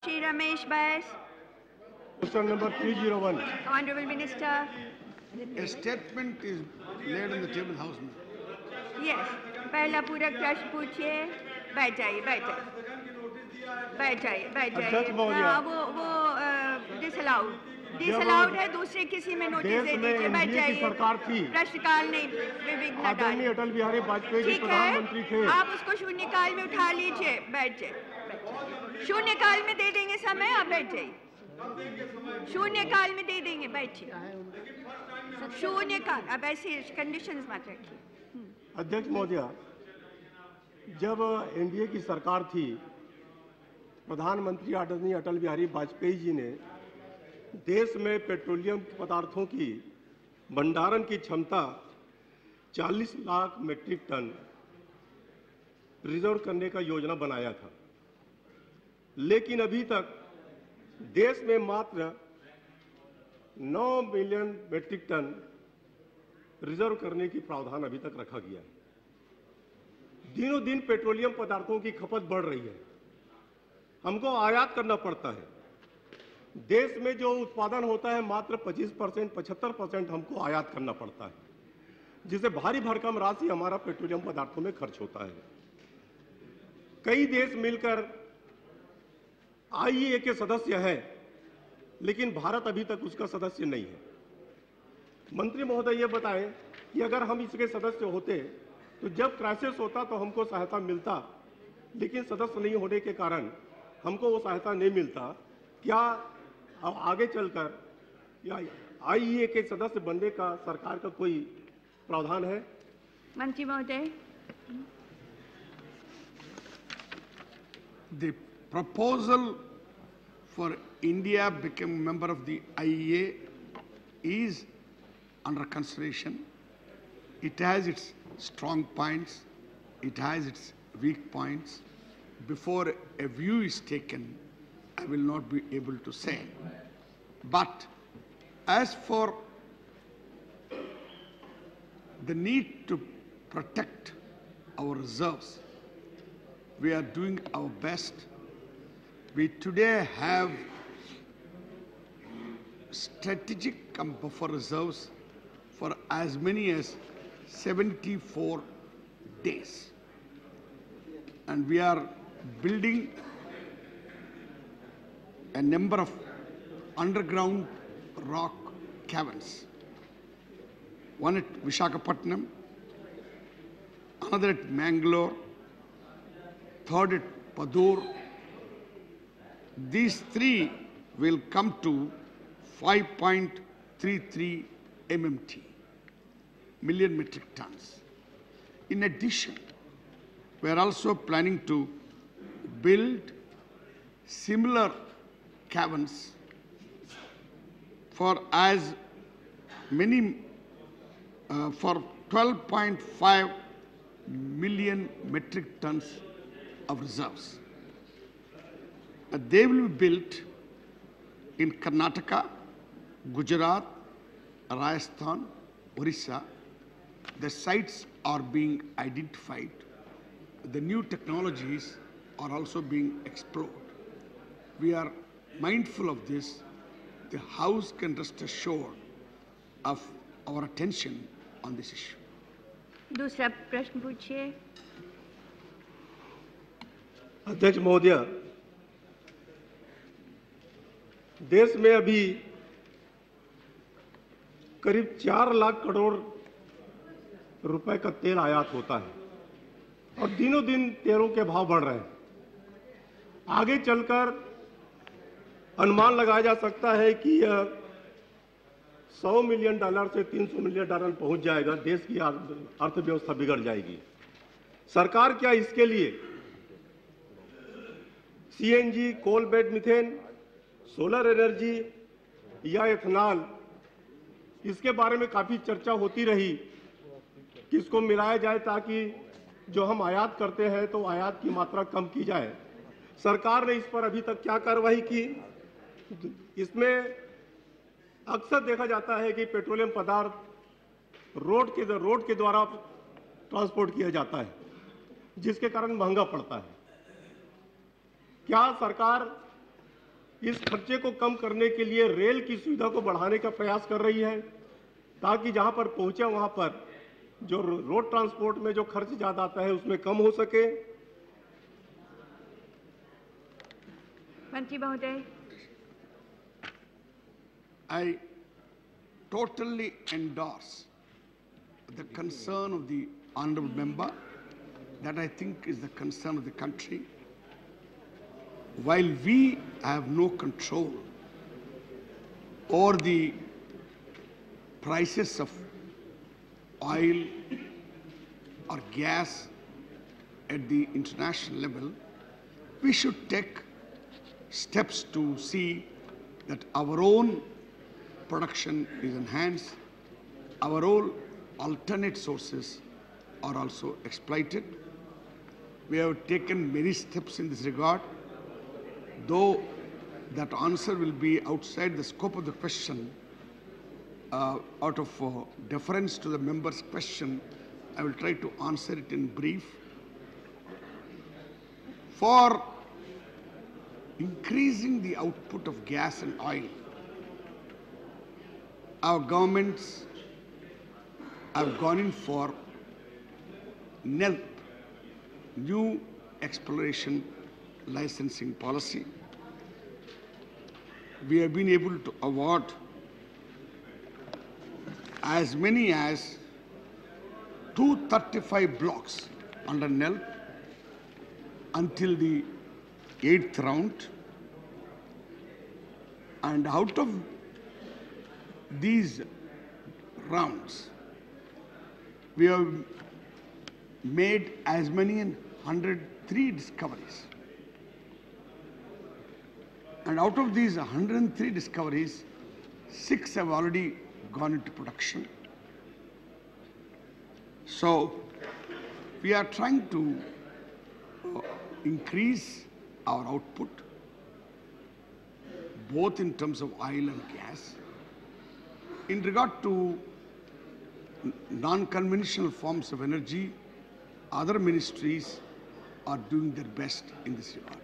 Shri Ramesh Bais. Question number 301. Honorable Minister. A statement is laid on the table, House Member. Yes. पहला पूरक प्रश्न पूछिए. बैठ जाइए, बैठ जाइए. बैठ जाइए, बैठ जाइए. हाँ, वो डिसअलाउड है. दूसरे किसी में नोटिस दे दीजिए. बैठ जाइए. सरकार थी. प्रश्नकाल नहीं विघ्न न डालिए. अटल बिहारी वाजपेयी जी प्रधानमंत्री थे. आप उसको शून्यकाल में उठा लीजिए. बैठ जाइए. शून्यकाल में दे देंगे समय. आप बैठ जाइए. शून्यकाल में दे देंगे. बैठिए. शून्यकाल. अब ऐसी कंडीशंस मत रखिए. अध्यक्ष महोदय, जब एनडीए की सरकार थी, प्रधानमंत्री आदरणीय अटल बिहारी वाजपेयी जी ने देश में पेट्रोलियम पदार्थों की भंडारण की क्षमता 40 लाख मीट्रिक टन रिजर्व करने का योजना बनाया था। लेकिन अभी तक देश में मात्र 9 मिलियन मीट्रिक टन रिजर्व करने की प्रावधान अभी तक रखा गया है। दिनों दिन पेट्रोलियम पदार्थों की खपत बढ़ रही है। हमको आयात करना पड़ता है। देश में जो उत्पादन होता है मात्र 25%, 75% हमको आयात करना पड़ता है, जिससे भारी भरकम राशि हमारा पेट्रोलियम पदार्थों में खर्च होता है। कई देश मिलकर आईईए के सदस्य हैं, लेकिन भारत अभी तक उसका सदस्य नहीं है। मंत्री महोदय ये बताएं कि अगर हम इसके सदस्य होते तो जब क्राइसिस होता तो हमको सहायता मिलता, लेकिन सदस्य नहीं होने के कारण हमको वो सहायता नहीं मिलता। क्या अब आगे चलकर या आईईए के सदस्य बनने का सरकार का कोई प्रावधान है? मंत्री महोदय। The proposal for India becoming a member of the IEA is under consideration. It has its strong points, it has its weak points. Before a view is taken, I will not be able to say. But as for the need to protect our reserves, we are doing our best. We today have strategic buffer reserves for as many as 74 days. And we are building a number of underground rock caverns. One at Visakhapatnam, another at Mangalore, third at Padur. These three will come to 5.33 MMT, million metric tons. In addition, we are also planning to build similar caverns for as many, for 12.5 million metric tons of reserves. They will be built in Karnataka, Gujarat, Rajasthan, Orissa. The sites are being identified. The new technologies are also being explored. We are mindful of this. The House can rest assured of our attention on this issue. दूसरा प्रश्न पूछिए। अध्यक्ष महोदय, देश में अभी करीब 4 लाख करोड़ रुपए का तेल आयात होता है और दिनों दिन तेलों के भाव बढ़ रहे हैं। आगे चलकर अनुमान लगाया जा सकता है कि यह $100 मिलियन से $300 मिलियन पहुंच जाएगा। देश की अर्थव्यवस्था बिगड़ जाएगी। सरकार क्या इसके लिए CNG, coal bed methane, solar energy या इथेनॉल, इसके बारे में काफी चर्चा होती रही कि इसको मिलाया जाए ताकि जो हम आयात करते हैं तो आयात की मात्रा कम की जाए। सरकार ने इस पर अभी तक क्या कार्रवाई की? इसमें अक्सर देखा जाता है कि पेट्रोलियम पदार्थ रोड के द्वारा ट्रांसपोर्ट किया जाता है, जिसके कारण महंगा पड़ता है। क्या सरकार इस खर्चे को कम करने के लिए रेल की सुविधा को बढ़ाने का प्रयास कर रही है, ताकि जहां पर पहुंचे वहां पर जो रोड ट्रांसपोर्ट में जो खर्च ज्यादा आता है उसमें कम हो सके। मंत्री महोदय। I totally endorse the concern of the honorable member, that I think is the concern of the country. While we have no control over the prices of oil or gas at the international level, we should take steps to see that our own production is enhanced, our own alternate sources are also exploited. We have taken many steps in this regard. Though that answer will be outside the scope of the question, out of deference to the member's question, I will try to answer it in brief. For increasing the output of gas and oil, our governments have gone in for NELP, New Exploration Licensing Policy. We have been able to award as many as 235 blocks under NELP until the 8th round. And out of these rounds, we have made as many as 103 discoveries. And out of these 103 discoveries, 6 have already gone into production. So we are trying to increase our output, both in terms of oil and gas. In regard to non-conventional forms of energy, other ministries are doing their best in this regard.